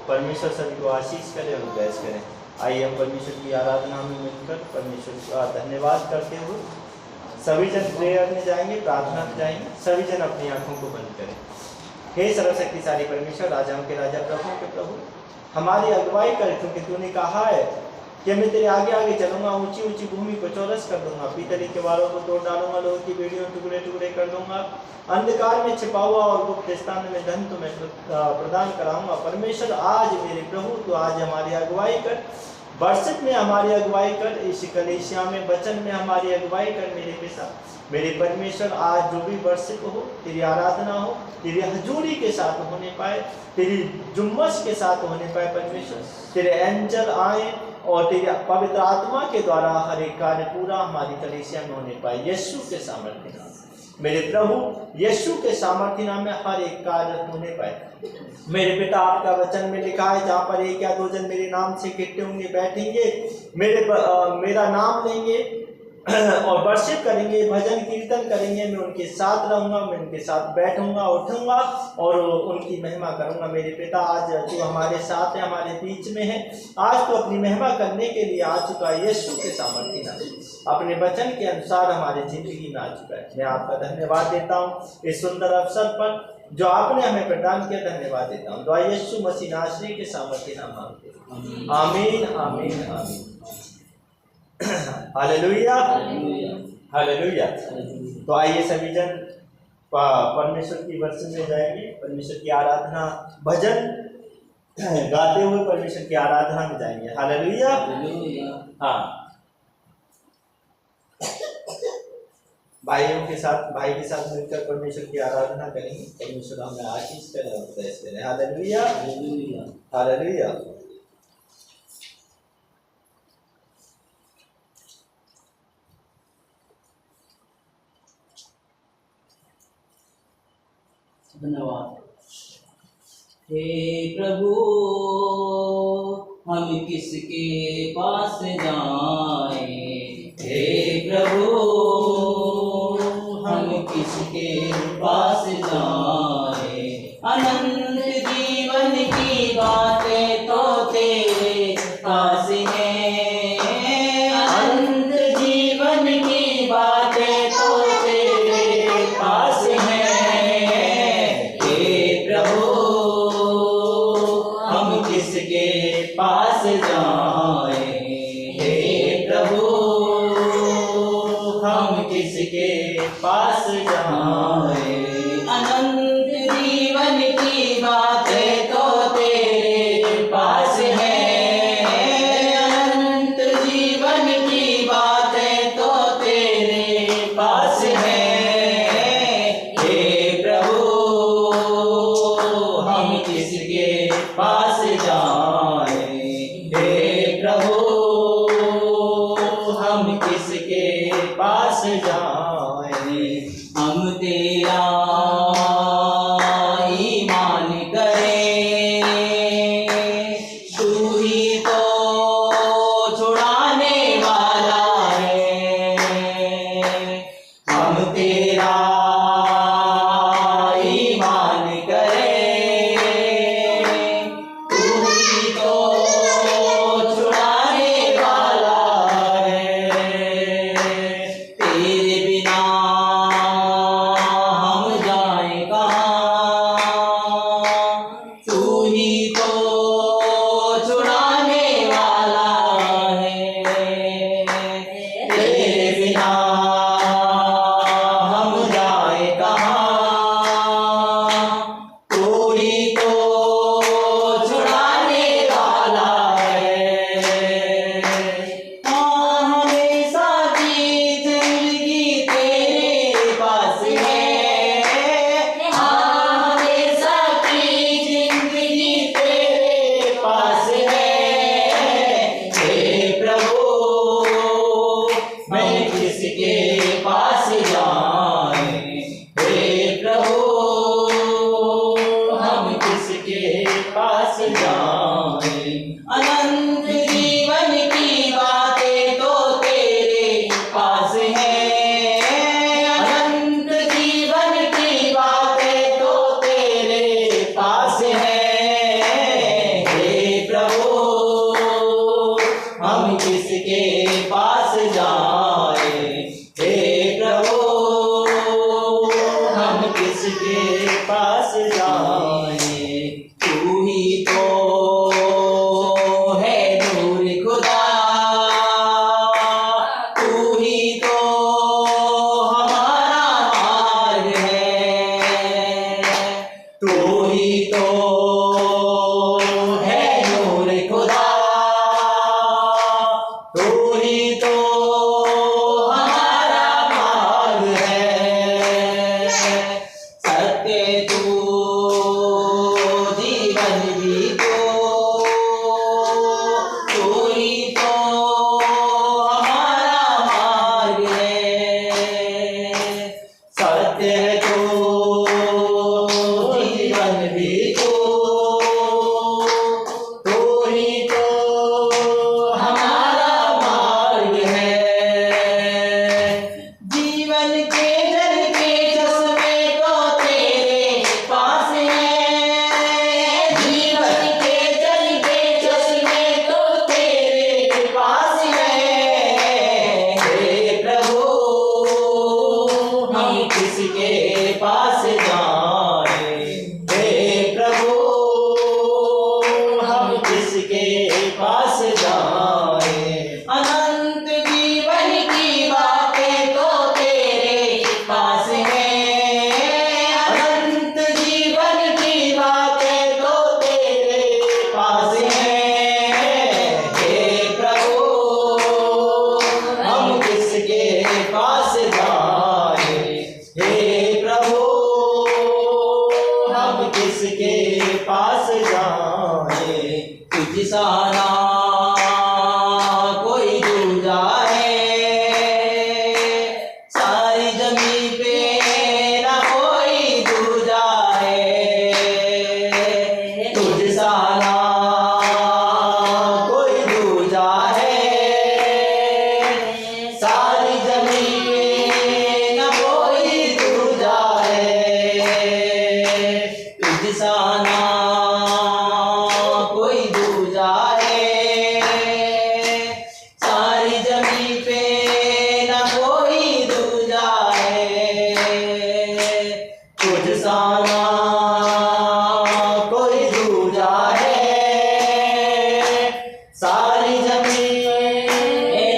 परमेश्वर सभी को आशीष करे और ब्लेस करें। आइए हम परमेश्वर की आराधना में मिलकर परमेश्वर का धन्यवाद करते हुए सभी जन प्रेयर में जाएंगे, प्रार्थना में जाएंगे। सभी जन अपनी आंखों को बंद करें। हे सर्वशक्तिशाली परमेश्वर, राजाओं के राजा, प्रभुओं के प्रभु, हमारी अगुवाई कर, क्योंकि तूने कहा है कि मैं तेरे आगे आगे चलूंगा, ऊंची ऊंची भूमि को चौरस कर दूंगा, पीतल के वालों को तोड़ डालूंगा, लोहे की बेड़ियों टुकड़े टुकड़े कर दूंगा, अंधकार में छिपा हुआ और गुप्त स्थान में धन तुम्हें प्रदान कराऊंगा। परमेश्वर आज मेरे प्रभु तो आज हमारी अगुवाई कर, वर्षिप में हमारी अगुवाई कर, इस कलीसिया में वचन में हमारी अगुवाई कर मेरे पिता। मेरे परमेश्वर आज जो भी वर्षिप हो, तेरी आराधना हो, तेरी हजूरी के साथ होने पाए, तेरी जुम्मस के साथ होने पाए। परमेश्वर तेरे एंजल आए और तेरी पवित्र आत्मा के द्वारा हर एक कार्य पूरा हमारी कलीसिया में होने पाए। यीशु के सामर्थ्य नाम मेरे प्रभु, यीशु के सामर्थ्य नाम में हर एक कार्य होने पाए। मेरे पिता, आपका वचन में लिखा है, जहाँ पर एक या दो जन मेरे नाम से इकट्ठे होंगे, बैठेंगे, मेरा नाम लेंगे और वर्शिप करेंगे, भजन कीर्तन करेंगे, मैं उनके साथ रहूंगा, मैं उनके साथ बैठूंगा, उठूंगा और उनकी महिमा करूंगा। मेरे पिता, आज तू हमारे साथ है, हमारे बीच में है, आज तो अपनी महिमा करने के लिए आ चुका है। यीशु के सामर्थ्य नाम अपने वचन के अनुसार हमारी जिंदगी में आ चुका है। मैं आपका धन्यवाद देता हूँ इस सुंदर अवसर पर जो आपने हमें प्रदान किया। धन्यवाद देता हूँ। दुआ यीशु मसीह नासरी के सामर्थ्य नाम मांगते हैं। आमीन आमीन आमीन। Hallelujah hallelujah. तो आइए सभी जन परमेश्वर की वर्षन में जाएंगे, परमेश्वर की आराधना भजन गाते हुए परमेश्वर की आराधना में जाएंगे। हालेलुया। हाँ, भाइयों के साथ, भाई के साथ मिलकर परमेश्वर की आराधना करेंगे। परमेश्वर हमें आशीष करें और ब्लेस करें। Hallelujah hallelujah. धन्यवाद। हे प्रभु, हम किसके पास जाएं? हे प्रभु, हम किसके पास जाएं? अनंत जीवन की बातें तो तेरे पास हैं, अनंत जीवन की बातें तो तेरे पास हैं। किसके पास जाएं? हे प्रभु, हम किसके पास जाएं? अनंत जीवन की बातें तो तेरे पास हैं, अनंत जीवन की बातें तो तेरे पास हैं। हे प्रभु, हम किसके पास जाएं? हे प्रभु, हम किसके पास जाएं? हम तेरा ईमान करें, तू ही तो छुड़ाने वाला है। हम तेरा ईमान करें, तुझसा ना कोई दूजा है, सारी जमीन पे ना कोई दूजा है। तुझसा ना कोई दूजा है, सारी जमीन पे ना कोई दूजा है। तुझसा ना कोई दूजा है, सारी जमीन पे ना कोई दूजा है। तुझसा ना कोई दूजा है, सारी जमीन पे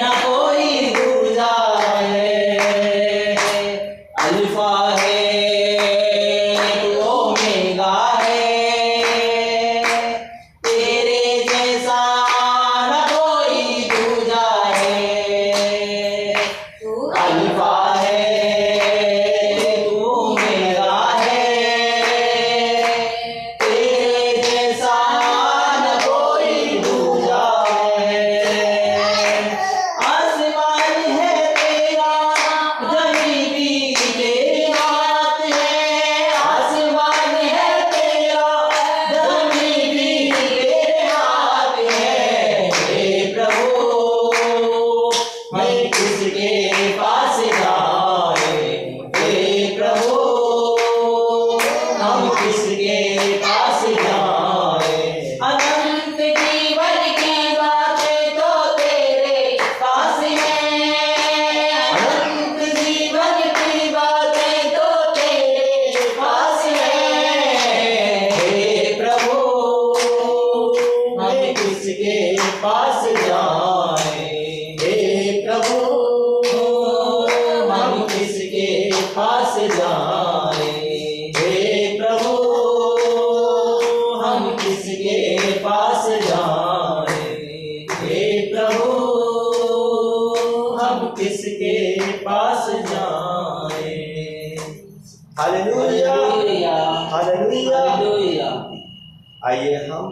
ना कोई दूजा है। अल्फा है तू ओमेगा है, तेरे जैसा ना कोई दूजा है। अल्फा है तू ओमेगा है, तेरे जैसा ना कोई दूजा है। आसमान है तेरा, जमीन भी तेरी बात है। आसमान है तेरा, जमीन भी तेरे हाथ है। हे प्रभु हम किसके पास जाए, हे प्रभु हम किसके पास जाए। अनंत जीवन की बातें तो तेरे पास है, अनंत जीवन की बातें तो तेरे पास है। हे प्रभु हम किसके पास जाए, हे प्रभु हम किसके पास जाए। हे प्रभु हम किसके पास जाए, हे प्रभु हम किसके पास जाए। Hallelujah, hallelujah. हालेलुया। आइए हम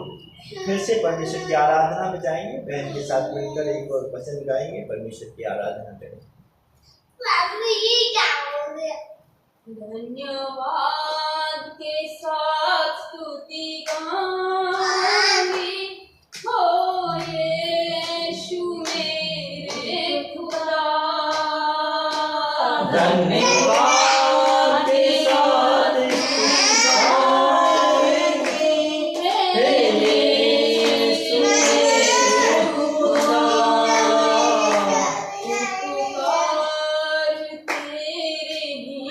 फिर से परमेश्वर की आराधना में जाएंगे। बहन के साथ मिलकर एक और भजन गाएंगे, परमेश्वर की आराधना करेंगे। धन्यवाद के साथ स्तुति गाएंगे, हो यीशु मेरे खुदा। धन्यवाद के साथ हे यीशु मेरे खुदा। पुकार तेरे ही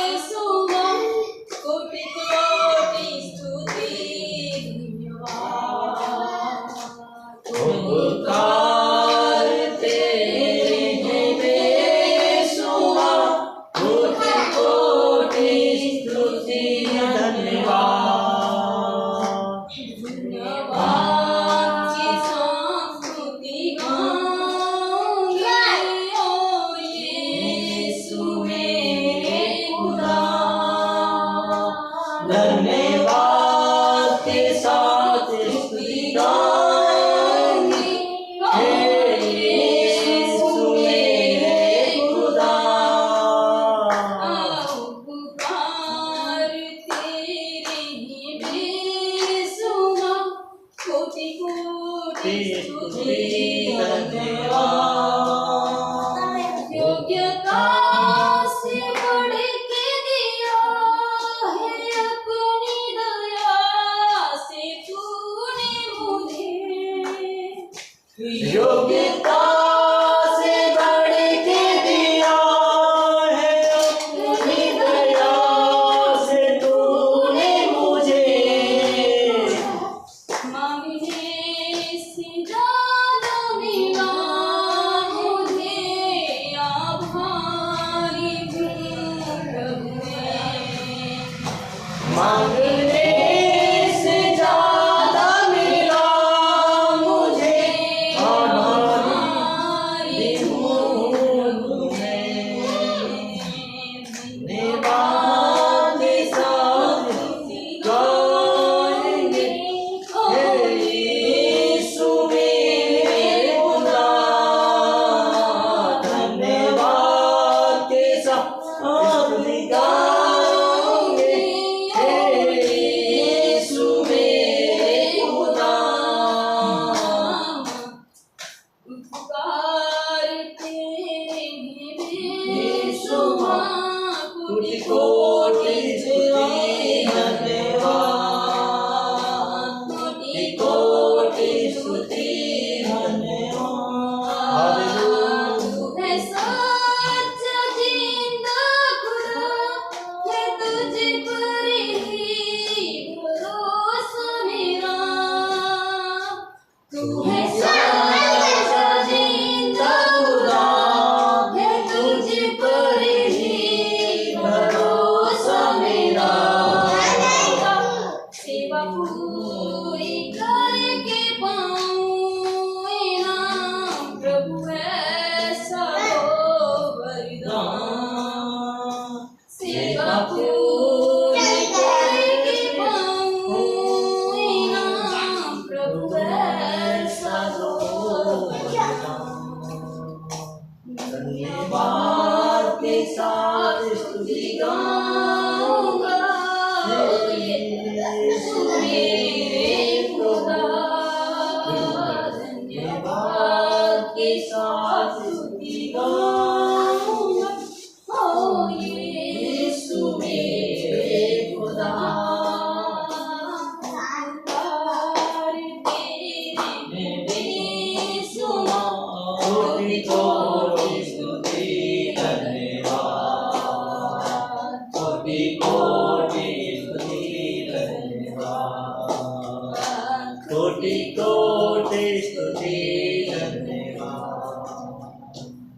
बेसुमार, कोटि कोटि स्तुति धन्यवाद। पुकार तेरे ही बेसुमार, कोटि कोटि स्तुति धन्यवाद। धन्यवाद की स्तुति गाएंगे, ओ यीशु मेरे खुदा। धन्यवाद के साथ स्तुति गाएंगे, हे यीशु मेरे खुदा। पुकार तेरे ही बेसुमार, कोटि कोटि स्तुति धन्यवाद। योग्यता से बढ़ के दिया है, अपनी दया से तूने मुझे। योग्यता से बढ़ के दिया है, अपनी दया से तूने मुझे। मांगने से ज्यादा मिला है, पाऊं इनाम प्रभु ऐसा हो वरदान सेवा पूरी करके पाऊं इनाम प्रभु ऐसा हो धन्यवाद के साथ स्तुति गाऊंगा यीशु मेरे खुदा धन्यवाद के साथ स्तुति गाऊंगा ओ यीशु मेरे खुदा पुकार तेरी सुना कोटि कोटि स्तुति धन्यवाद कोटि कोटि स्तुति धन्यवाद कोटि कोटि स्तुति धन्यवाद।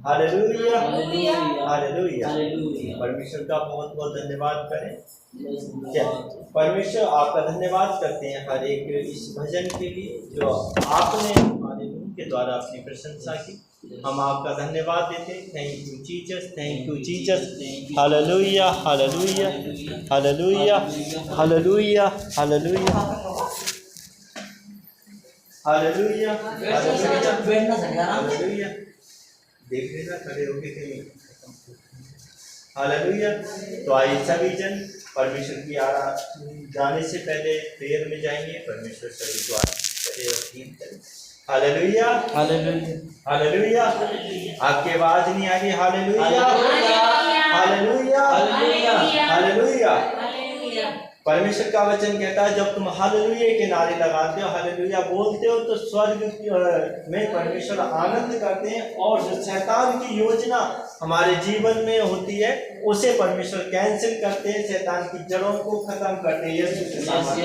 Hallelujah hallelujah hallelujah. हालेलुया। परमेश्वर का बहुत बहुत धन्यवाद करें। क्या परमेश्वर आपका धन्यवाद करते हैं हर एक इस भजन के लिए जो आपने हमारे मुंह के द्वारा अपनी प्रशंसा की। हम आपका धन्यवाद देते हैं। Thank you Jesus, thank you Jesus. Hallelujah hallelujah hallelujah hallelujah hallelujah hallelujah hallelujah. देख लेना खड़े होके कहीं। हालेलुया। तो आइए सभी जन परमेश्वर की जाने से पहले प्रेयर में जाएंगे। परमेश्वर सभी को करे और ठीक करे। Hallelujah hallelujah hallelujah. आपकी आवाज नहीं आ रही। Hallelujah hallelujah hallelujah. परमेश्वर का वचन कहता है जब तुम हालेलुया के नारे लगाते हो, हालेलुया बोलते हो, तो स्वर्ग में परमेश्वर आनंद करते हैं और जो शैतान की योजना हमारे जीवन में होती है उसे परमेश्वर कैंसिल करते हैं, शैतान की जड़ों को खत्म करते हैं। यीशु के नाम में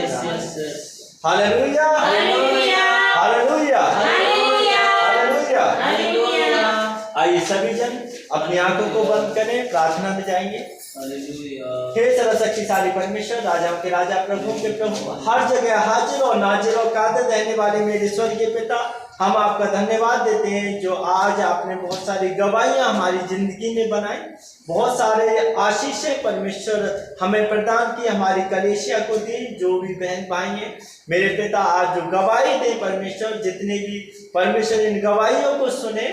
हालेलुया हालेलुया हालेलुया हालेलुया। आइए सभी जन अपनी आंखों को बंद करें, प्रार्थना में जाएंगे। हे सर्वशक्तिशाली परमेश्वर, राजाओं के राजा, प्रभु के प्रभु, हर जगह हाजिर और नाजिर और कादिर रहने वाले मेरे स्वर्गीय पिता, हम आपका धन्यवाद देते हैं जो आज आपने बहुत सारी गवाहियां हमारी जिंदगी में बनाई, बहुत सारे आशीषें परमेश्वर हमें प्रदान की, हमारी कलेशिया को दी। जो भी बहन भाई हैं मेरे पिता आज जो गवाही दे परमेश्वर, जितने भी परमेश्वर इन गवाहियों को सुने,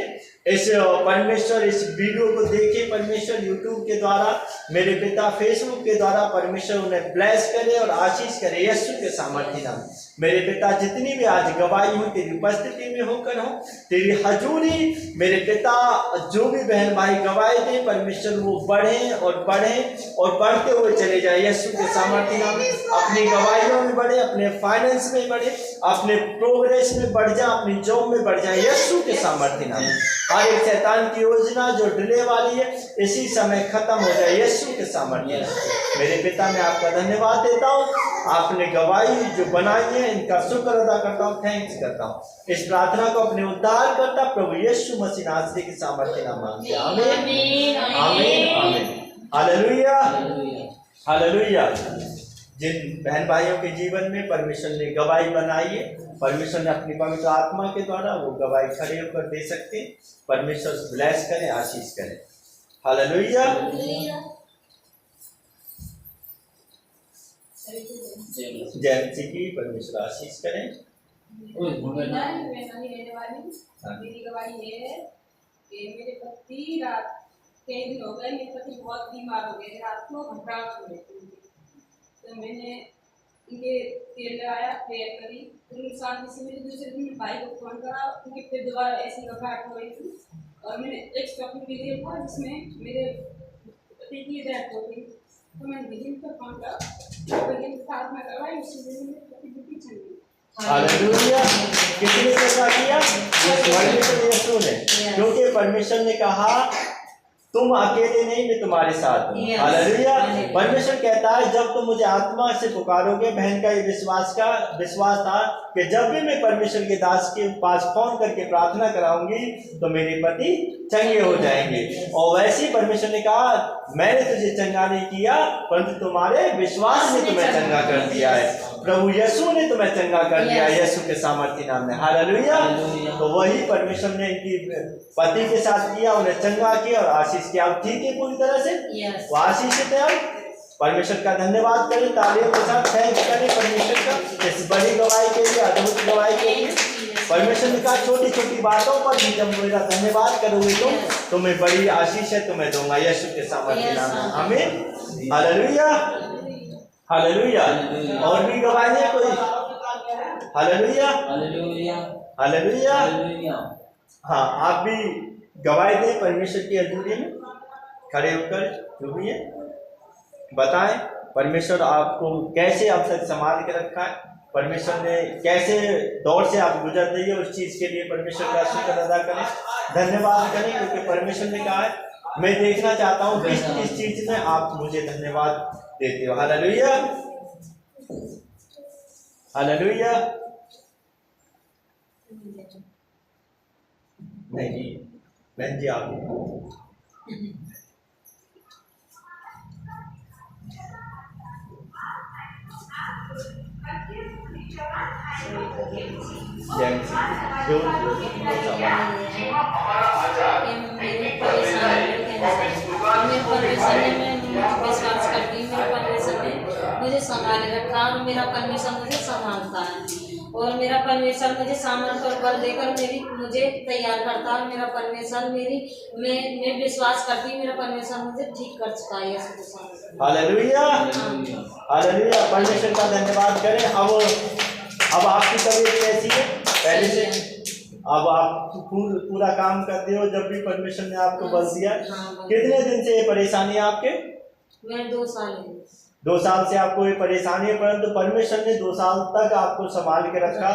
इस परमेश्वर इस वीडियो को देखे परमेश्वर यूट्यूब के द्वारा, मेरे पिता फेसबुक के द्वारा, परमेश्वर उन्हें ब्लेस करे और आशीष करे यीशु के सामर्थ्य नाम। मेरे पिता जितनी भी आज गवाही हो तेरी उपस्थिति में होकर हो, तेरी हजूरी मेरे पिता जो भी बहन भाई गवाही दे परमेश्वर वो बढ़े और बढ़ते हुए चले जाए यीशु के सामर्थ्य नाम। अपनी गवाहियों में बढ़े, अपने फाइनेंस में बढ़े, अपने प्रोग्रेस में बढ़ जाए, अपनी जॉब में बढ़ जाए यीशु के सामर्थ्य नाम। हर एक शैतान की योजना जो डिले वाली है इसी समय खत्म हो जाए यीशु के सामर्थ्य नाम। मेरे पिता मैं आपका धन्यवाद देता हूँ, आपने गवाही जो बनाई है इनका शुक्र अदा करता हूँ, थैंक्स करता हूँ। इस प्रार्थना को अपने उद्धार करता प्रभु यीशु मसीह नासरी के सामर्थ्य नाम मांगते हैं, आमीन आमीन आमीन। Hallelujah hallelujah. जिन बहन भाइयों के जीवन में परमेश्वर ने गवाही बनाई है, परमेश्वर ने अपनी पवित्र आत्मा के द्वारा वो गवाही खड़े होकर दे सकते हैं। परमेश्वर ब्लेस करे, आशीष करे। हालेलुया। जय मसीह की परमेश्वर आशीष करें। मेरी गवाही ये है कि मेरे पति रात कई दिन हो गए, मेरे पति बहुत बीमार हो गए, रात को घबराहट हो रही थी, तो मैंने इनके तेल लगाया, प्रेयर करी, फिर शांति से मेरे दूसरे दिन भाई को फोन करा, उनकी फिर दोबारा ऐसी घबराहट हो रही थी और मैंने एक शॉपिंग वीडियो था जिसमें मेरे पति की डेथ हो गई, तो मैंने विजन पर फोन करा, विजन प्रार्थना करवाई, उसी दिन मेरे पति की चल गई। हालेलुया। किसने ऐसा किया? परमेश्वर यीशु ने, क्योंकि परमेश्वर ने कहा तुम अकेले नहीं, मैं तुम्हारे साथ हूँ। हालेलुया। परमेश्वर कहता है जब तुम मुझे आत्मा से पुकारोगे, बहन का ये विश्वास था कि जब भी मैं परमेश्वर के दास के पास फोन करके प्रार्थना कराऊंगी तो मेरे पति चंगे हो जाएंगे। और वैसे ही परमेश्वर ने कहा मैंने तुझे चंगा नहीं किया परंतु तुम्हारे विश्वास ने तुम्हें चंगा कर दिया है। प्रभु यीशु ने तुम्हें चंगा कर दिया, Yes. यीशु के सामर्थ्य नाम में। हालेलुया। हालेलुया। तो वही परमेश्वर ने इनकी पति के साथ किया, उन्हें चंगा किया और आशीष किया। अब ठीक है पूरी तरह से, यस वो आशीषित है। अब परमेश्वर का धन्यवाद करें, तालियों के साथ थैंक्स करें परमेश्वर का इस बड़ी गवाही के लिए, अद्भुत गवाही के लिए। परमेश्वर ने कहा छोटी छोटी बातों पर भी जब मेरा धन्यवाद करोगे तो तुम्हें बड़ी आशीष है तुम्हें दूंगा, यीशु के सामर्थ्य नाम में। आमीन। Hallelujah hallelujah. और भी गवाही है कोई? Hallelujah hallelujah hallelujah. हालेलुया। हाँ, आप भी गवाही दें परमेश्वर की हजूरी में, खड़े होकर जो भी है बताएं परमेश्वर आपको कैसे अब तक संभाल के रखा है, परमेश्वर ने कैसे दौर से आप गुजर रही है, उस चीज के लिए परमेश्वर का शुक्र अदा करें, धन्यवाद करें। क्योंकि परमेश्वर ने कहा है मैं देखना चाहता हूँ किस किस चीज में आप मुझे धन्यवाद देते हो। Hallelujah hallelujah. नहीं बहन जी आप जो विश्वास करती हूँ, मेरे परमेश्वर ने मुझे संभाले रखा और मेरा परमेश्वर मुझे संभालता है और मेरा परमेश्वर मुझे सामर्थ्य और बल देकर मुझे तैयार करता है। मेरा परमेश्वर मैं विश्वास करती हूँ, मेरा परमेश्वर मुझे ठीक कर चुका है। Hallelujah hallelujah. परमेश्वर का धन्यवाद करें। अब आपकी तबीयत कैसी है पहले से? अब आप पूरा काम करते हो जब भी परमेश्वर ने आपको बल दिया। कितने दिन से ये परेशानी है आपके? मैं 2 साल 2 साल से आपको ये परेशानी है, परंतु परमेश्वर ने 2 साल तक आपको संभाल के रखा।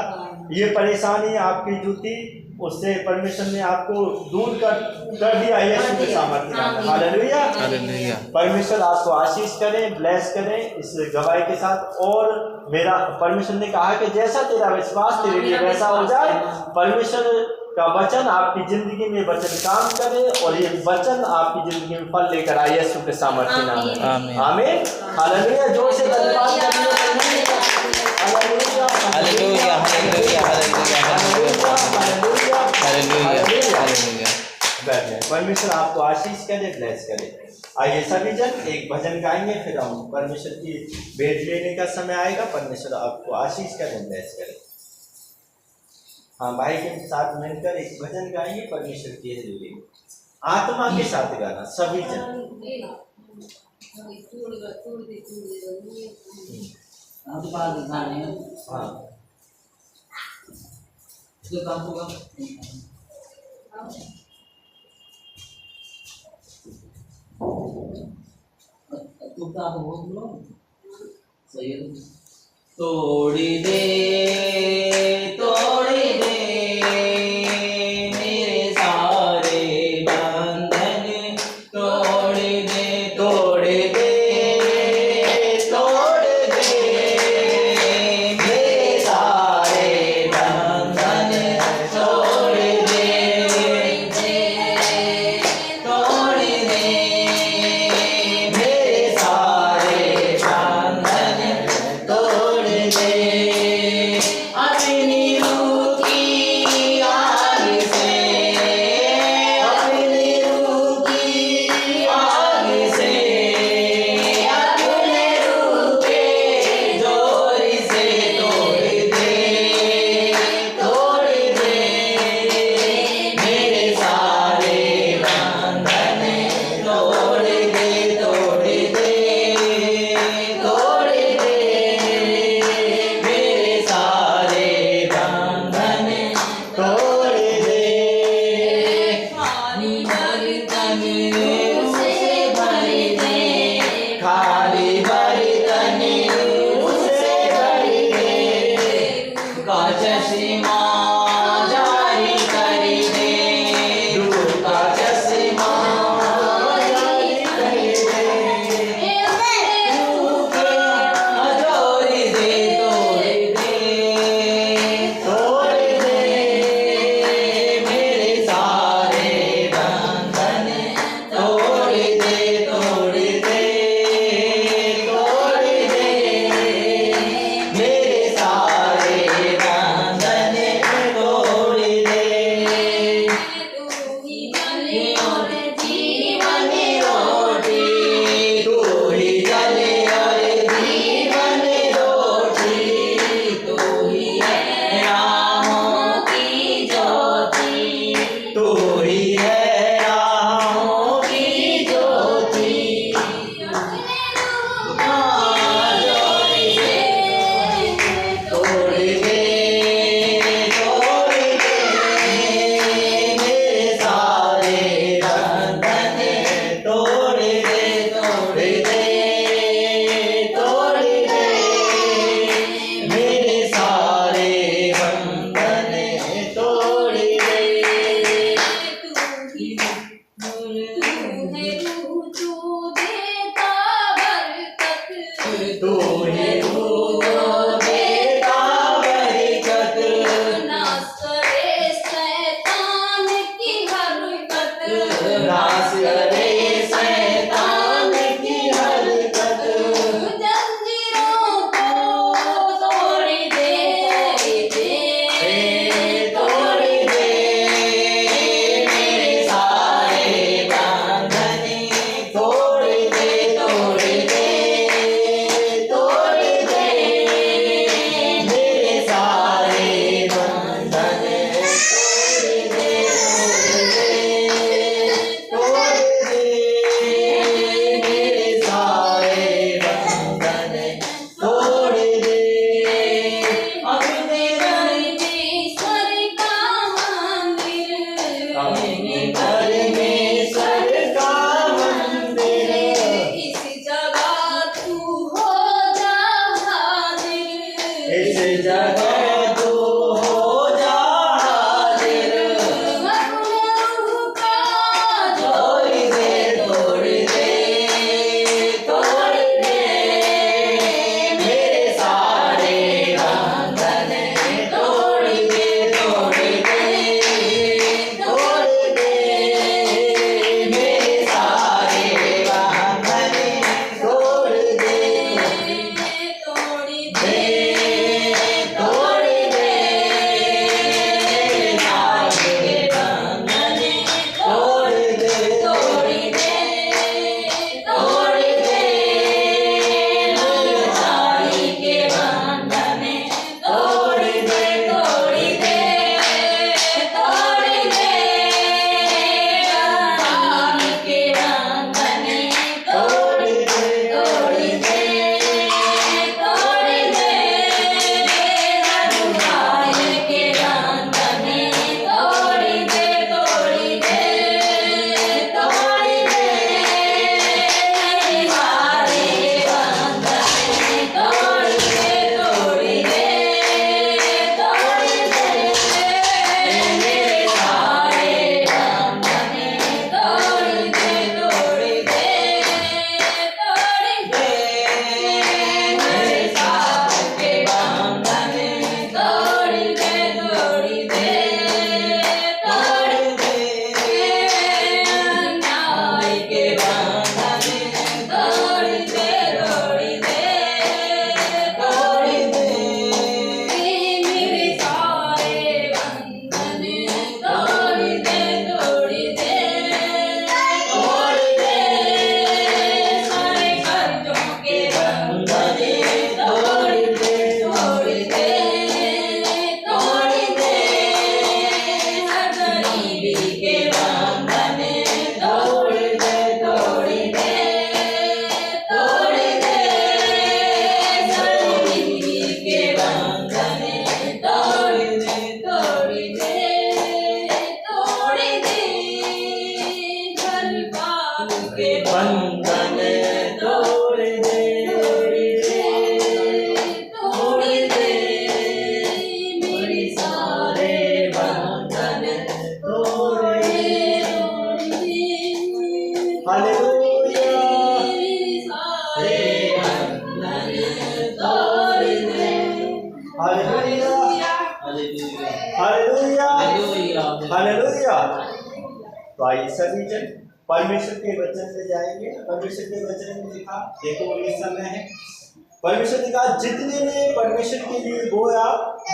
ये परेशानी आपकी जो थी उससे परमेश्वर ने आपको दूर कर दिया यीशु के सामर्थ्य नाम में। Hallelujah hallelujah. परमेश्वर आपको आशीष करें, ब्लेस करें इस गवाही के साथ। और मेरा परमेश्वर ने कहा कि जैसा तेरा विश्वास तेरे लिए वैसा हो जाए। परमेश्वर का वचन आपकी जिंदगी में वचन काम करे और ये वचन आपकी जिंदगी में फल लेकर आए यीशु के सामर्थ्य नाम में। आमीन। आमीन हालेलुया। जोर से धन्यवाद करिए। Hallelujah hallelujah hallelujah hallelujah hallelujah hallelujah. परमेश्वर आपको आशीष करे, ब्लेस करे। आइए सभी जन एक भजन गाएंगे, फिर हम परमेश्वर की भेंट लेने का समय आएगा। परमेश्वर आपको आशीष करे, ब्लेस करे। हाँ, भाई के साथ मिलकर एक भजन गाएंगे परमेश्वर की हजूरी में, आत्मा के साथ गाना सभी जन। हाँ जो काम होगा तुमका तो बहुत लो सही है। तोड़ी दे मेरे सारे बंधन, तोड़ दे मेरे सारे बंधन, तोड़ दे मेरे सारे बंधन, तोड़ दे अपनी रूह की आग से, अपनी रूह की आग से, अपने रूह के जोर से तोड़ दे मेरे सारे बंधन, तोड़ दे मेरे सारे बंधन, तोड़ दे। खाली बर्तन उसे भर दे, खाली बर्तन उसे भर दे, का चश्मा जारी कर दे, दूर का चश्मा जारी कर दे, रूह के अजोरी दे, तोड़ दे मेरे सारे बंधन, तोड़ दे मेरे हालेलुया हालेलुया हालेलुया। तो आइए सभी जन परमेश्वर के वचन में जाएंगे। परमेश्वर के वचन में लिखा, देखो ये समय है, परमेश्वर ने कहा जितने ने परमेश्वर के लिए बोया,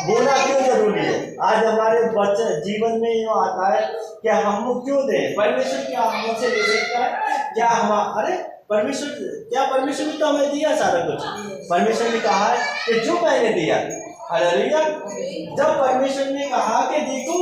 बोना क्यों जरूरी है। आज हमारे बच्चे जीवन में ये आता है कि हम क्यों दें, परमेश्वर क्या हमसे ले सकता है क्या। हम अरे परमेश्वर क्या, परमेश्वर ने तो हमें दिया सारा कुछ। परमेश्वर ने कहा है कि जो मैंने दिया, हालेलुया। जब परमेश्वर ने कहा कि देखो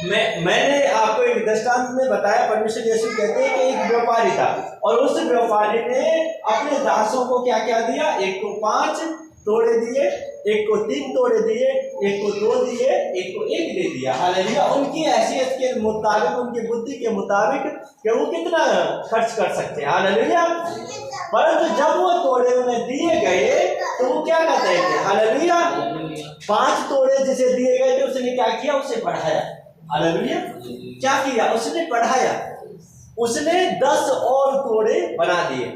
मैंने आपको एक दृष्टांत में बताया, परमेश्वर यीशु कहते हैं कि एक व्यापारी था और उस व्यापारी ने अपने दासों को क्या क्या दिया, एक को 5 तोड़े दिए, एक को 3 तोड़े दिए, एक को 2 दिए, एक को 1 दे दिया। हालेलुया। उनकी हैसियत के मुताबिक, उनकी बुद्धि के मुताबिक कि वो कितना खर्च कर सकते हैं। हालेलुया। परंतु जब वो तोड़े उन्हें दिए गए तो वो क्या करते थे, हालेलुया। 5 तोड़े जिसे दिए गए थे उसने क्या किया, उसे बढ़ाया। हालेलुया। क्या किया, उसने बढ़ाया, उसने 10 और तोड़े बना दिए।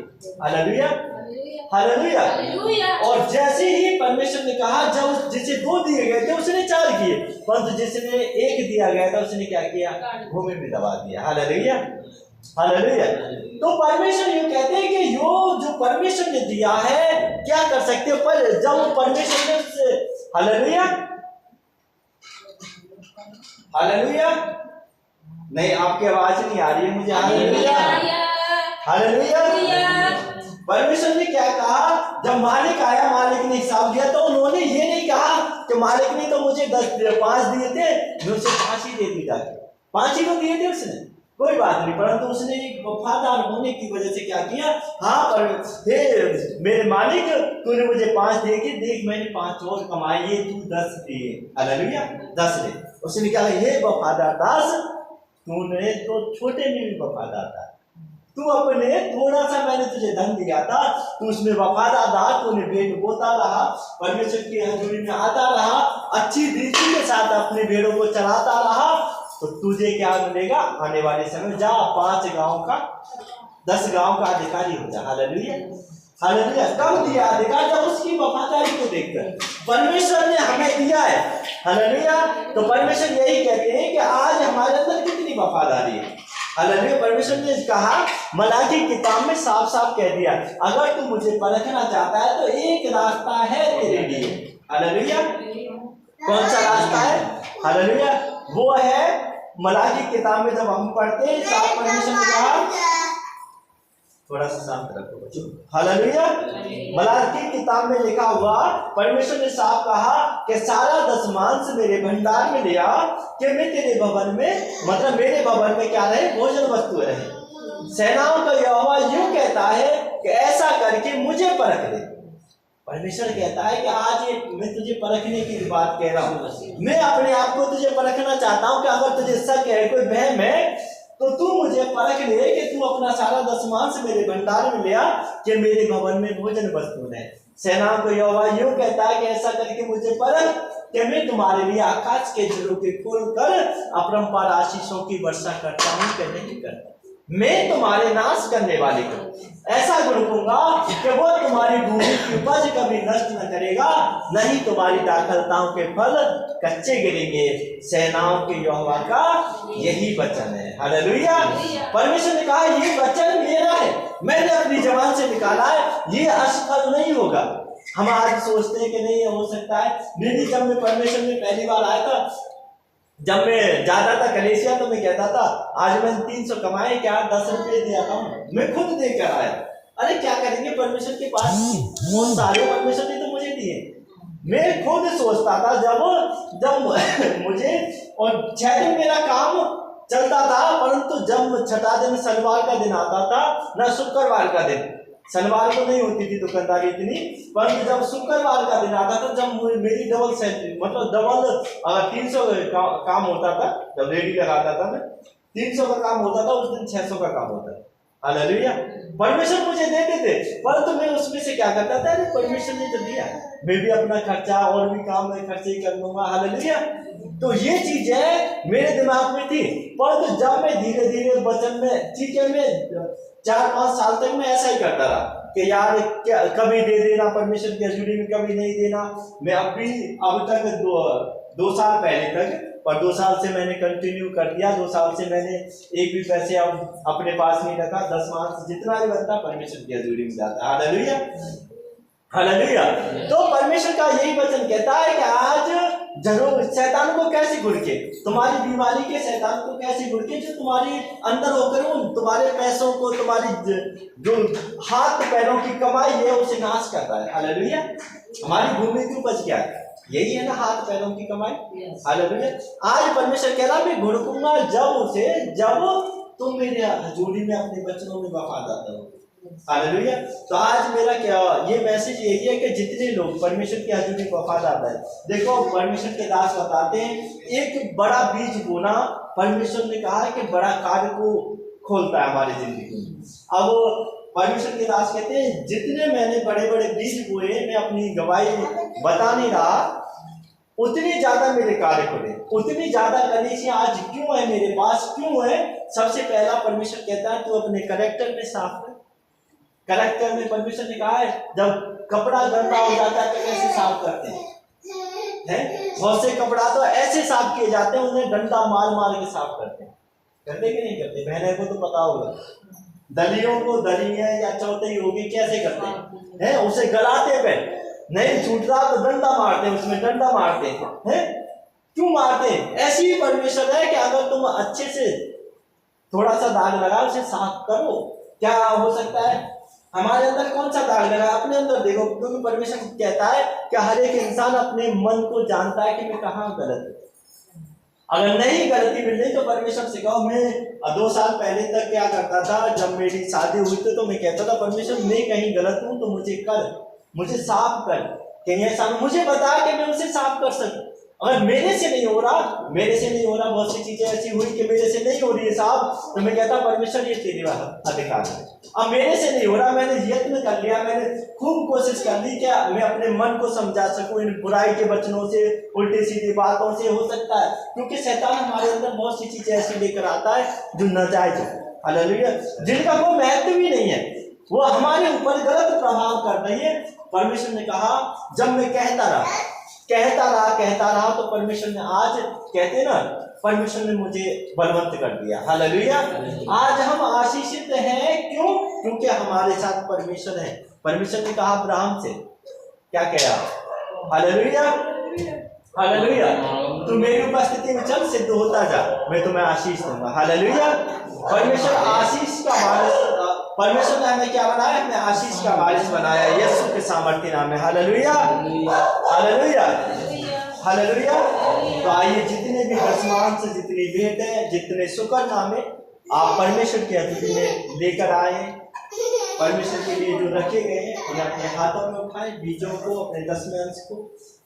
Hallelujah hallelujah. और जैसे ही परमेश्वर ने कहा, जब जिसे 2 दिए गए थे उसने 4 किए, परंतु जिसने 1 दिया गया था उसने क्या किया, भूमि में दबा दिया। Hallelujah hallelujah. तो परमेश्वर ये कहते हैं कि जो परमेश्वर ने दिया है क्या कर सकते हो, पर जब परमेश्वर ने उससे, हालेलुया हालेलुया। नहीं, आपकी आवाज नहीं आ रही है मुझे। Hallelujah hallelujah. परमेश्वर ने क्या कहा, जब मालिक आया, मालिक ने हिसाब दिया तो उन्होंने ये नहीं कहा कि मालिक ने तो मुझे 5 दिए थे, मैं उसे 5 ही दे दी जाके, 5 ही तो दिए थे उसने, कोई बात नहीं। परंतु उसने एक वफादार होने की वजह से क्या किया, हाँ पर हे मेरे मालिक, तूने मुझे 5 दिए कि देख मैंने 5 और कमाए, ये तू 10 दिए। हालेलुया 10 दे। उसने क्या, हे वफादार दास, तूने तो छोटे में भी वफादार था, तू अपने थोड़ा सा मैंने तुझे धन दिया था, तू उसमें वफादार था, तूने भेड़ बोता रहा, परमेश्वर की हजूरी में आता रहा, अच्छी दृष्टि के साथ अपने भेड़ों को चलाता रहा, तो तुझे क्या मिलेगा, आने वाले समय जा 5 गांव का 10 गांव का अधिकारी हो जा। Hallelujah hallelujah. कब दिया अधिकार, जब उसकी वफादारी को देखकर परमेश्वर ने हमें दिया है। हालेलुया। तो परमेश्वर यही कहते हैं कि आज हमारे अंदर कितनी वफादारी है। हालेलुया। परमेश्वर ने कहा, मलाकी किताब में साफ साफ कह दिया, अगर तू मुझे परखना चाहता है तो एक रास्ता है तेरे लिए। हालेलुया। कौन सा रास्ता है, हालेलुया, वो है मलाकी किताब में जब हम पढ़ते हैं, साफ परमेश्वर ने कहा, थोड़ा सा शांत रखो बच्चों। हालेलुया। मलाकी किताब में लिखा हुआ, परमेश्वर ने साफ कहा कि सारा दशमांश मेरे भंडार में ले आ, कि मैं तेरे भवन में, मतलब मेरे भवन में क्या रहे, भोजन वस्तु रहे। सेनाओं का यहोवा यूं कहता है कि ऐसा करके मुझे परख ले। परमेश्वर कहता है कि आज ये मैं तुझे परखने की बात कह रहा हूँ, मैं अपने आप को तुझे परखना चाहता हूँ कि अगर तुझे शक है, कोई वहम है, तो तू मुझे परख ले कि तू अपना सारा दशमांश मेरे भंडार में ले आ, कि मेरे भवन में भोजन वस्तु है। सेनाओं को यहोवा यूं कहता है कि ऐसा करके मुझे परख, कि मैं तुम्हारे लिए आकाश के जलों के खोलकर अपरंपार आशीषों की वर्षा करता हूँ कि नहीं करता। मैं तुम्हारे नाश करने वाले को ऐसा गुणूंगा कि वो तुम्हारी भूमि की उपज कभी नष्ट न करेगा, नहीं तुम्हारी दाखलताओं के फल कच्चे गिरेंगे। सेनाओं के यहोवा का यही वचन है। हालेलुया। परमेश्वर ने कहा, ये वचन मेरा है, मैंने अपनी जबान से निकाला है, ये असफल नहीं होगा। हम आज सोचते हैं कि नहीं हो सकता है। नहीं, जब मैं परमेश्वर में पहली बार आया था, जब मैं जाता था कलेसिया, तो मैं कहता था आज मैंने 300 कमाए, क्या 10 रुपये दिया था, मैं खुद देकर आया। अरे क्या करेंगे, परमेश्वर के पास बहुत सारे परमेश्वर ने तो मुझे दिए। मैं खुद सोचता था जब मुझे, और 6 दिन मेरा काम चलता था, परंतु जब 6ठा दिन शनिवार का दिन आता था, ना शुक्रवार का दिन, शनिवार को नहीं होती थी दुकानदारी इतनी, परंतु जब शुक्रवार का दिन आता था, जब मेरी डबल सैलरी, मतलब डबल 300 काम होता था, जब रेडी लगाता था मैं, 300 का काम होता था, उस दिन 600 का काम होता था। हालेलुया। परमेश्वर मुझे देते थे, परंतु मैं उसमें से क्या करता था, अरे परमेश्वर ने तो दिया, मैं भी अपना खर्चा और भी काम में खर्चे ही कर लूंगा। हालेलुया। तो ये चीज है मेरे दिमाग में थी, परंतु जब मैं धीरे धीरे वचन में, ठीक है, मैं 4-5 साल तक मैं ऐसा ही करता रहा कि यार क्या कभी दे देना परमेश्वर की हजूरी में, कभी नहीं देना। मैं अब तक 2 साल पहले तक, और 2 साल से मैंने कंटिन्यू कर दिया। 2 साल से मैंने एक भी पैसे अब अपने पास नहीं रखा। 10 मास जितना भी बनता परमेश्वर की हजूरी में जाता है। Hallelujah, hallelujah. तो परमेश्वर का यही वचन कहता है कि आज जरूर शैतान को कैसे घुड़के, तुम्हारी बीमारी के शैतान को कैसे घुड़के, जो तुम्हारी अंदर होकर तुम्हारे पैसों को, तुम्हारी जो हाथ पैरों की कमाई है उसे नाश करता है। हालेलुया। हमारी भूमि की उपज क्या है? यही है ना, हाथ पैरों की कमाई। हालेलुया। आज परमेश्वर कह रहा मैं घुड़कूंगा जब तुम मेरे हजूरी में अपने वचनों में वफादार हो। हालेलुया। तो आज मेरा क्या ये मैसेज यही है कि जितने लोग परमेश्वर की हजूरी में वफादार है, देखो परमेश्वर के दास बताते हैं एक बड़ा बीज बोना, परमेश्वर ने कहा है कि बड़ा कार्य को खोलता है हमारी जिंदगी में। अब परमेश्वर के दास कहते हैं जितने मैंने बड़े बड़े बीज बोए, मैं अपनी गवाही बता नहीं रहा, उतनी ज्यादा मेरे कार्य खुले, उतनी ज्यादा कलीसिया आज क्यों है मेरे पास, क्यों है? सबसे पहला परमेश्वर कहता है तू अपने कैरेक्टर में साफ कर। कैरेक्टर में परमेश्वर ने कहा है जब कपड़ा गंदा हो जाता है तो कैसे साफ करते हैं? बहुत से कपड़ा तो ऐसे साफ किए जाते हैं, उन्हें डंडा मार के साफ करते हैं। करते कि नहीं करते? बहने को तो पता होगा, दलियों को दलियां या चौथी होगी कैसे करते हैं? उसे गलाते पे नहीं छूट रहा तो डंडा मारते हैं, उसमें डंडा मारते हैं। क्यों मारते हैं? ऐसी ही परमेश्वर है कि अगर तुम अच्छे से थोड़ा सा दाग लगा उसे साफ करो, क्या हो सकता है? हमारे अंदर कौन सा दाग लगा, अपने अंदर देखो, क्योंकि परमेश्वर कहता है कि हर एक इंसान अपने मन को जानता है कि मैं कहाँ गलत हूँ। अगर नहीं गलती मिल रही तो परमेश्वर से कहो। मैं 2 साल पहले तक क्या करता था, जब मेरी शादी हुई तो मैं कहता था परमेश्वर मैं कहीं गलत हूँ तो मुझे साफ कर, कहीं ऐसा मुझे बता कि मैं उसे साफ कर सकूं। अगर मेरे से नहीं हो रहा, बहुत सी चीजें ऐसी हुई कि मेरे से नहीं हो रही है साफ, तो मैं कहता परमेश्वर ये तेरे अधिकार है। अब मेरे से नहीं हो रहा, मैंने यत्न कर लिया, मैंने खूब कोशिश कर ली क्या मैं अपने मन को समझा सकूं इन बुराई के वचनों से, उल्टी सीधी बातों से। हो सकता है क्योंकि शैतान हमारे अंदर बहुत सी चीजें ऐसी लेकर आता है जो नाजायज है, हालेलुया, जिनका कोई महत्व भी नहीं है, वो हमारे ऊपर गलत प्रभाव कर रही है। परमेश्वर ने कहा जब मैं कहता रहा तो परमेश्वर ने आज कहते ना, परमेश्वर ने मुझे बलवंत कर दिया। हालेलुया। आज हम आशीषित हैं, क्यों? क्योंकि हमारे साथ परमेश्वर है। परमेश्वर ने कहा अब्राहम से, क्या कहा? हालेलुया, हालेलुया, तू मेरी उपस्थिति में चल, सिद्ध होता जा, मैं तुम्हें आशीष दूंगा। हालेलुया। परमेश्वर आशीष का वारिस, परमेश्वर ने हमें क्या बनाया? हमें आशीष का वारिस बनाया यीशु के सामर्थ्य नाम में। Hallelujah, hallelujah, hallelujah. तो आइए जितने भी दशमांश, जितनी भेंट है, जितने शुक्र नामे आप परमेश्वर की हजूरी में लेकर आए, परमेश्वर के लिए जो रखे गए हैं उन्हें अपने हाथों में उठाएं, बीजों को, अपने दशमांश को,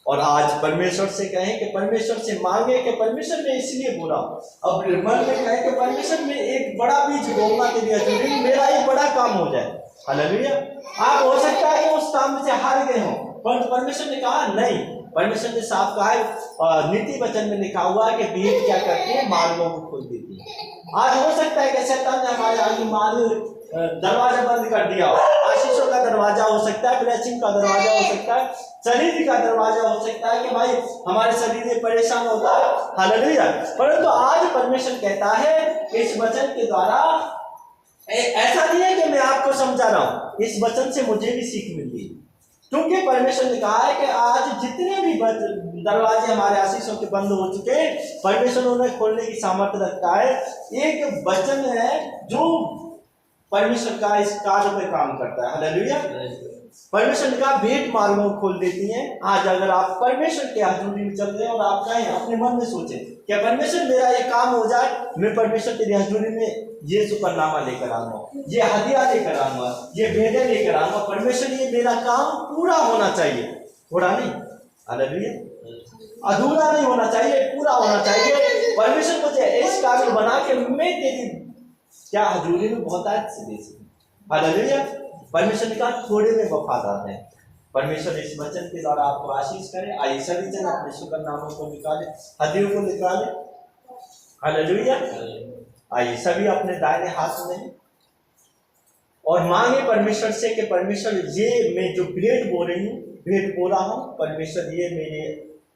और आज परमेश्वर से कहें कि परमेश्वर से मांगे कि परमेश्वर ने इसलिए बोला, अब मन में कहें कि परमेश्वर में एक बड़ा बीज बोऊंगा तेरी हजूरी में, मेरा एक बड़ा काम हो जाए। हालेलुया। आप हो सकता है कि उस काम से हार गए हो, पर परमेश्वर ने कहा नहीं, परमेश्वर ने साफ कहा है, नीति वचन में लिखा हुआ है कि भेंट क्या करती है? मार्गों को खोल देती है। आज हो सकता है कि शैतान ने हमारे आगे मार्ग दरवाजा बंद कर दिया हो, आशीषों का दरवाजा हो सकता है, ब्लेसिंग का दरवाजा हो सकता है, शरीर का दरवाजा हो सकता है कि भाई हमारे शरीर में परेशान होता है। हालेलुया। परंतु आज परमेश्वर कहता है इस वचन के द्वारा, ऐसा नहीं है कि मैं आपको समझा रहा हूं, इस वचन से मुझे भी सीख मिलती है, क्योंकि परमेश्वर ने कहा है कि आज जितने भी दरवाजे हमारे आशीषों के बंद हो चुके हैं, परमेश्वर उन्हें खोलने की सामर्थ्य रखता है। एक वचन है जो परमेश्वर का इस कार्य में काम करता है। हालेलुया। परमेश्वर का भेंट मार्गों को खोल देती है। आज अगर आप परमेश्वर के हजूरी में चल रहे हैं और आप कहें, अपने मन में सोचें क्या परमेश्वर मेरा ये काम हो जाए, मैं परमेश्वर तेरी हजूरी में ये शुक्रनामा लेकर आऊंगा, ये हदिया लेकर आऊंगा, ये भेंटें लेकर आऊंगा, परमेश्वर ये मेरा काम पूरा होना चाहिए, थोड़ा नहीं, हालेलुया, अधूरा नहीं होना चाहिए, पूरा होना चाहिए। परमेश्वर मुझे इस काबिल बना के मैं तेरी क्या हजूरी में बहुत अच्छे दे सकूं। हालेलुया। परमेश्वर ने कहा थोड़े में वफादार है। परमेश्वर इस वचन के द्वारा आपको आशीष करे। आइए सभी जन अपने शुक्र नामों को निकाले, हदियों को निकाले। हालेलुया। आइए सभी अपने दाहिने हाथ में और मांगे परमेश्वर से कि परमेश्वर ये मैं जो भेंट बो रही हूँ, भेंट बो रहा हूँ, परमेश्वर ये मेरे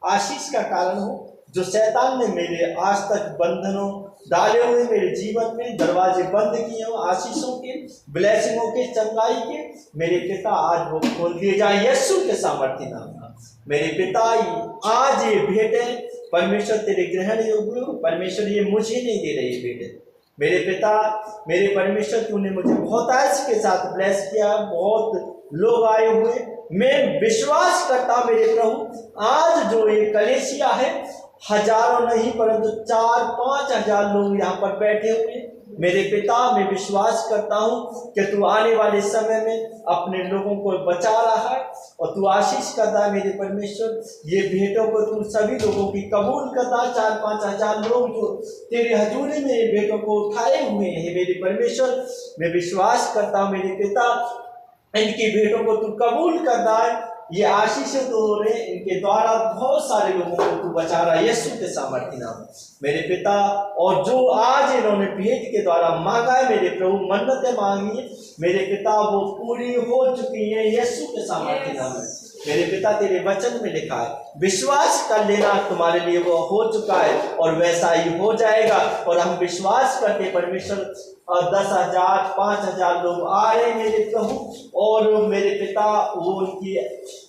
आशीष का कारण हो। जो शैतान ने मेरे आज तक बंधनों डाले हुए मेरे जीवन में दरवाजे बंद किए हो आशीषों के, ब्लेसिंगों के, चंगाई के, मेरे पिता आज वो खोल दिए जाए यीशु के सामर्थ्य नाम में। मेरे पिता आज ये भेंटें परमेश्वर तेरे ग्रहण योग्य हो। परमेश्वर ये मुझे नहीं दे रही भेंटें, मेरे पिता, मेरे परमेश्वर, तूने मुझे बहुत ऐश के साथ ब्लेस किया, बहुत लोग आए हुए। मैं विश्वास करता मेरे प्रभु, आज जो ये कलीसिया है, हजारों नहीं परंतु 4-5 हजार लोग यहाँ पर बैठे हुए। मेरे पिता, मैं विश्वास करता हूँ कि तू आने वाले समय में अपने लोगों को बचा रहा है और तू आशीष करता है मेरे परमेश्वर। ये भेंटों को तू सभी लोगों की कबूल करता है। 4-5 हजार लोग जो तेरे हजूरी में ये भेंटों को उठाए हुए हैं मेरे परमेश्वर, मैं विश्वास करता हूँ मेरे पिता, इनकी भेंटों को तू कबूल करता है। ये आशीष तो हो रहे, इनके द्वारा बहुत सारे लोगों को तू बचा रहा है यीशु के सामर्थ्य नाम मेरे पिता। और जो आज इन्होंने भेंट के द्वारा मांगा है मेरे प्रभु, मन्नतें मांगी है मेरे पिता, वो पूरी हो चुकी है यीशु के सामर्थ्य नाम में मेरे पिता। तेरे वचन में लिखा है, विश्वास कर लेना, तुम्हारे लिए वो हो चुका है और वैसा ही हो जाएगा। और हम विश्वास करते परमेश्वर, और 10,000 5,000 लोग आ रहे हैं मेरे प्रभु, और मेरे पिता वो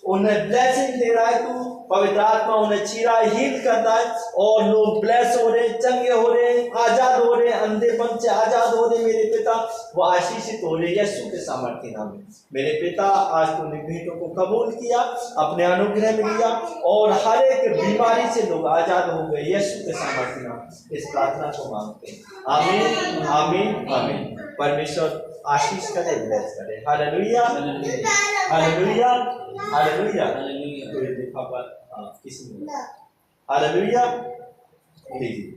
उन्हें ब्लेसिंग दे रहा है, तू पवित्र आत्मा उन्हें चीरा हील करता है और लोग ब्लेस हो रहे, चंगे हो रहे, आजाद हो रहे, अंधेपन से आजाद हो रहे मेरे पिता, वो आशीषित हो रहे यीशु के सामर्थ्य नाम में मेरे पिता। आज तूने भेंटों को कबूल किया, अपने अनुग्रह में लिया और हर एक बीमारी से लोग आजाद हो गए यीशु के सामर्थ्य नाम। इस प्रार्थना को मांगते हैं, आमीन आमीन आमीन। परमेश्वर आशीष करे, ब्लेस करे। Hallelujah hallelujah hallelujah. कोई देखा पर किसी ने हालेलुया लीजिए।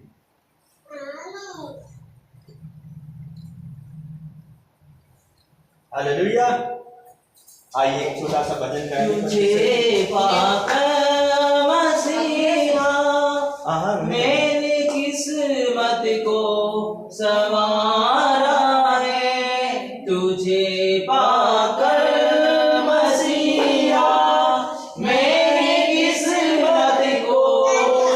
हालेलुया। आइए एक छोटा सा भजन गाएंगे। तुझे पाकर मसीहा मेरी किस्मत को संवारा है, तुझे पाकर मसीहा मेरी किस्मत को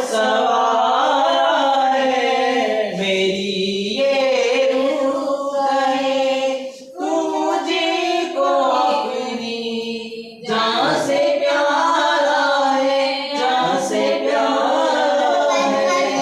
संवारा है। मेरी ये रूह है तुझे को अपनी जान से प्यारा है, जान से प्यारा है।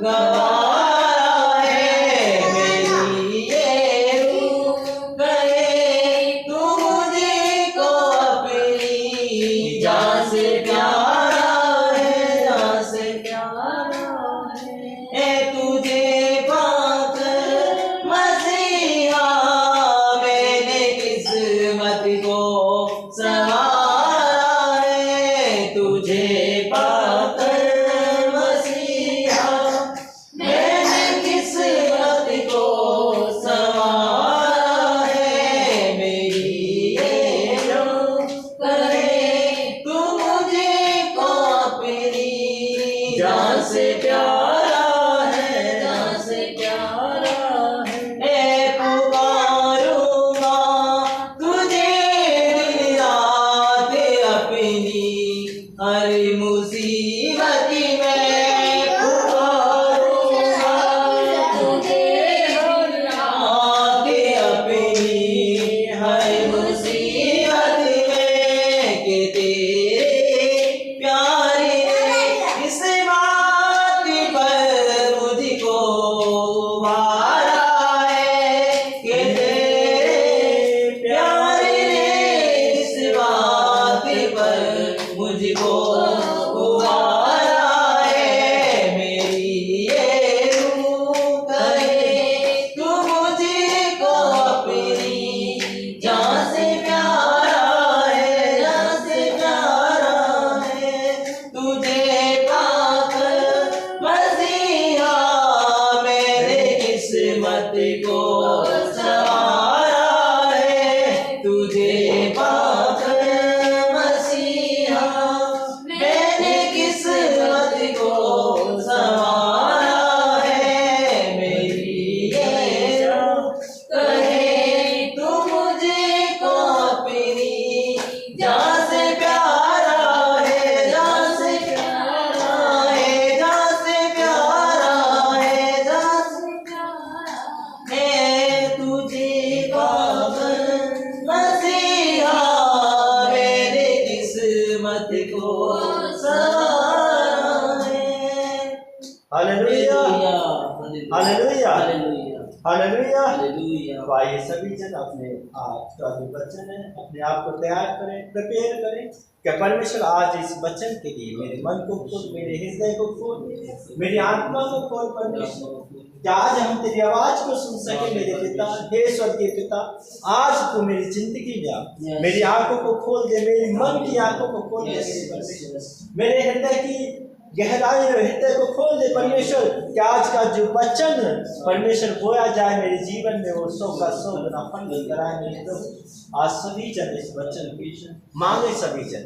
गवारा है। मेरी ये रूह कहे तू मुझको अपनी जान से प्यारा है, जान से प्यारा है। तुझे पाकर मसीहा मैंने किस्मत को संवारा है। तुझे पाकर मसीहा मैंने किस्मत को संवारा है। मेरी ये रूह कहे तू मुझको अपनी जान से प्यारा है, जान से प्यारा है। ए पुकारूंगा तुझे दिन रात अपनी हर मुसीबत में। पुकारूंगा तुझे दिन रात अपनी हर मुसीबत में। कि तेरे प्यार ने इस बात पर मुझको उबारा है। कि तेरे प्यार ने इस बात पर मुझको उबारा है। मेरी ये रूह कहे तू मुझको अपनी जान से प्यारा है, जान से प्यारा है। तुझे पाकर मसीहा मैंने किस्मत को संवारा है। तुझे पाकर मसीहा मैंने किस्मत को संवारा है। मेरी ये रूह कहे तू मुझको अपनी जान से प्यारा है, जान से प्यारा है, जान से प्यारा है, जान से प्यारा है। तुझे पाकर मसीहा मैंने किस्मत को संवारा है। Hallelujah, hallelujah, hallelujah, hallelujah. Hallelujah. तो आइए सभी जन अपने आज का जो वचन है अपने आप को तैयार करें, प्रिपेयर करें कि परमेश्वर आज इस वचन के लिए मेरे मन को खोल, मेरे हृदय को खोल, मेरी आत्मा को खोल परमेश्वर, कि आज हम तेरी आवाज को सुन सके मेरे पिता। हे स्वर्गीय पिता, आज तू मेरी जिंदगी में आ, मेरी आंखों को खोल दे, मेरी मन की आंखों को खोल दे मेरे परमेश्वर, मेरे हृदय की गहराई में हृदय को खोल दे परमेश्वर, कि आज का जो वचन परमेश्वर बोया जाए मेरे जीवन में, वो 100 का 100 गुना फल लेकर आए मेरे प्रभु। आज सभी जन इस वचन की मांगे, सभी जन